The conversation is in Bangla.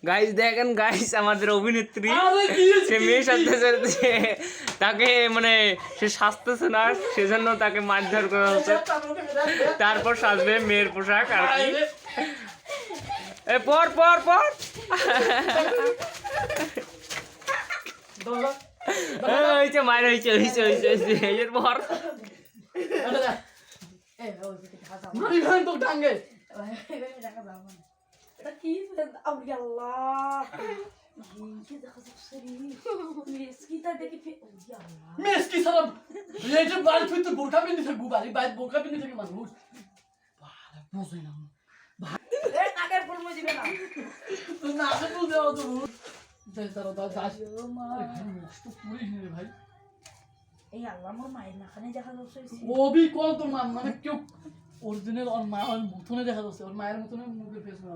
গাইস দেখেন গাইস আমাদের অভিনেত্রী সে মেয়ে সাজতে চাইছে, তাকে মানে সে সাজতেছে না সেজন্য তাকে মারধর করা হচ্ছে, তারপর সাজবে মেয়ের পোশাক আর কি। এ পর পর পর হয়েছে মার হয়েছে হয়েছে হয়েছে হয়েছে এর পর মেসকি সারা এই যে বাড়ি ফিরতে বোরকা পিন্ধে থাকবো বাড়ি বাইরে বোরকা পিন্ধে থাকে মানুষ বাড়া বুঝে না এই নাকের ফুল মুই দিবে না তো না আগে বল দেওয়া তো যাই তারা দাস নষ্ট করিস রে ভাই এই আল্লাহ মোর মায়ের নাখানে দেখা যাচ্ছে ওবি কল তোর মা মানে কেউ অরিজিনাল ওর মা ওর মুখনে দেখা যাচ্ছে ওর মায়ের মতন মুখের ফেস না